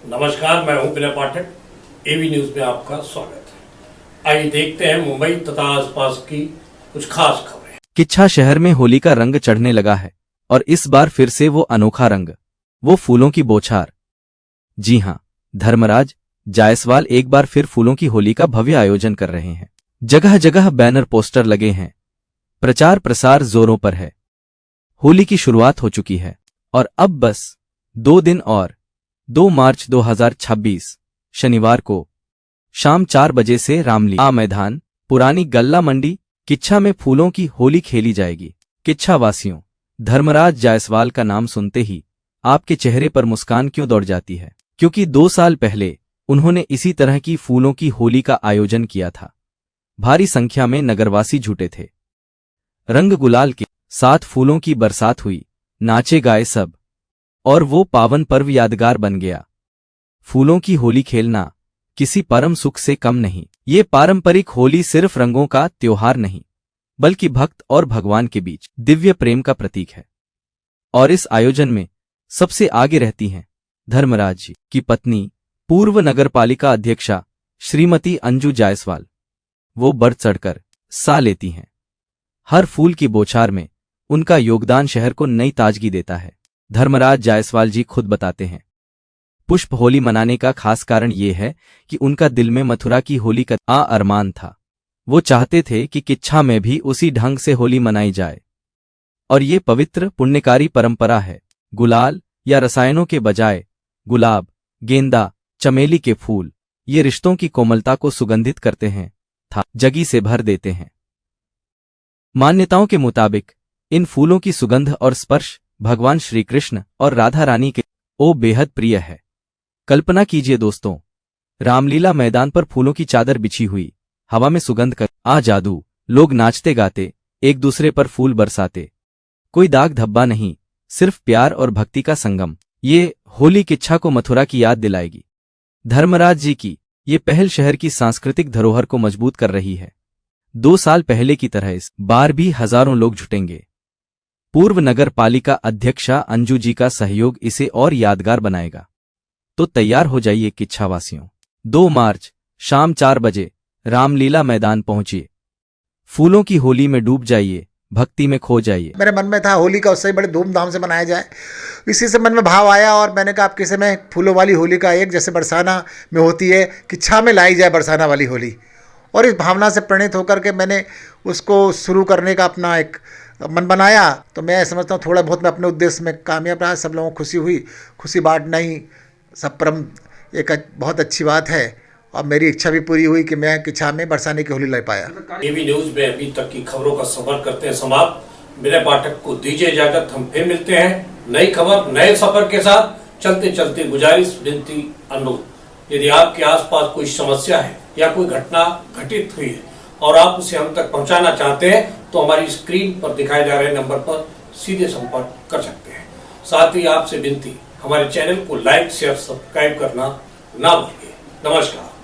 नमस्कार, मैं हूं विनय पाठक। एवी न्यूज में आपका स्वागत है। आइए देखते हैं मुंबई तथा आसपास की कुछ खास खबरें। किच्छा शहर में होली का रंग चढ़ने लगा है और इस बार फिर से वो अनोखा रंग, वो फूलों की बौछार। जी हां, धर्मराज जायसवाल एक बार फिर फूलों की होली का भव्य आयोजन कर रहे हैं। जगह जगह बैनर पोस्टर लगे हैं, प्रचार प्रसार जोरों पर है। होली की शुरुआत हो चुकी है और अब बस 2 दिन और 2 मार्च 2026 शनिवार को शाम 4 बजे से रामलीला मैदान, पुरानी गल्ला मंडी, किच्छा में फूलों की होली खेली जाएगी। किच्छा वासियों, धर्मराज जायसवाल का नाम सुनते ही आपके चेहरे पर मुस्कान क्यों दौड़ जाती है? क्योंकि 2 साल पहले उन्होंने इसी तरह की फूलों की होली का आयोजन किया था। भारी संख्या में नगरवासी जुटे थे। रंग गुलाल के साथ फूलों की बरसात हुई, नाचे गाए सब, और वो पावन पर्व यादगार बन गया। फूलों की होली खेलना किसी परम सुख से कम नहीं। ये पारंपरिक होली सिर्फ रंगों का त्योहार नहीं, बल्कि भक्त और भगवान के बीच दिव्य प्रेम का प्रतीक है। और इस आयोजन में सबसे आगे रहती हैं धर्मराज जी की पत्नी, पूर्व नगरपालिका अध्यक्षा श्रीमती अंजू जायसवाल। वो बढ़ चढ़कर हिस्सा लेती हैं। हर फूल की बौछार में उनका योगदान शहर को नई ताजगी देता है। धर्मराज जायसवाल जी खुद बताते हैं, पुष्प होली मनाने का खास कारण ये है कि उनका दिल में मथुरा की होली का अरमान था। वो चाहते थे कि किच्छा में भी उसी ढंग से होली मनाई जाए। और ये पवित्र पुण्यकारी परंपरा है। गुलाल या रसायनों के बजाय गुलाब, गेंदा, चमेली के फूल ये रिश्तों की कोमलता को सुगंधित करते हैं, जगी से भर देते हैं। मान्यताओं के मुताबिक इन फूलों की सुगंध और स्पर्श भगवान श्री कृष्ण और राधा रानी के बेहद प्रिय है। कल्पना कीजिए दोस्तों, रामलीला मैदान पर फूलों की चादर बिछी हुई, हवा में सुगंध का जादू, लोग नाचते गाते, एक दूसरे पर फूल बरसाते। कोई दाग धब्बा नहीं, सिर्फ प्यार और भक्ति का संगम। ये होली किच्छा को मथुरा की याद दिलाएगी। धर्मराज जी की ये पहल शहर की सांस्कृतिक धरोहर को मजबूत कर रही है। 2 साल पहले की तरह इस बार भी हजारों लोग जुटेंगे। पूर्व नगर पालिका अध्यक्षा अंजू जी का सहयोग इसे और यादगार बनाएगा। तो तैयार हो जाइए किच्छा वासियों। 2 मार्च शाम 4 बजे रामलीला मैदान पहुंचिए। फूलों की होली में डूब जाइए, भक्ति में खो जाइए। मेरे मन में था होली का उससे बड़े धूमधाम से मनाया जाए। इसी से मन में भाव आया और मैंने कहा आप किसी में फूलों वाली होली का एक जैसे बरसाना में होती है, किच्छा में लाई जाए बरसाना वाली होली। और इस भावना से प्रणीत होकर के मैंने उसको शुरू करने का अपना एक मन बनाया। तो मैं समझता हूँ थोड़ा बहुत मैं अपने उद्देश्य में कामयाब रहा। सब लोगों को खुशी हुई। खुशी बांटना ही सब परम एक बहुत अच्छी बात है। और मेरी इच्छा भी पूरी हुई कि मैं किच्छा में बरसाने की होली ले पाया। एवी न्यूज में अभी तक की खबरों का सफर करते हैं समाप्त। विनय पाठक को दीजिए इजाजत। हम फिर मिलते हैं नई खबर, नए सफर के साथ। चलते चलते गुजारिश, विनती, अनुरोध, यदि आपके आसपास कोई समस्या है या कोई घटना घटित हुई है और आप उसे हम तक पहुंचाना चाहते हैं तो हमारी स्क्रीन पर दिखाए जा रहे नंबर पर सीधे संपर्क कर सकते हैं। साथ ही आपसे विनती, हमारे चैनल को लाइक, शेयर, सब्सक्राइब करना ना भूलिए। नमस्कार।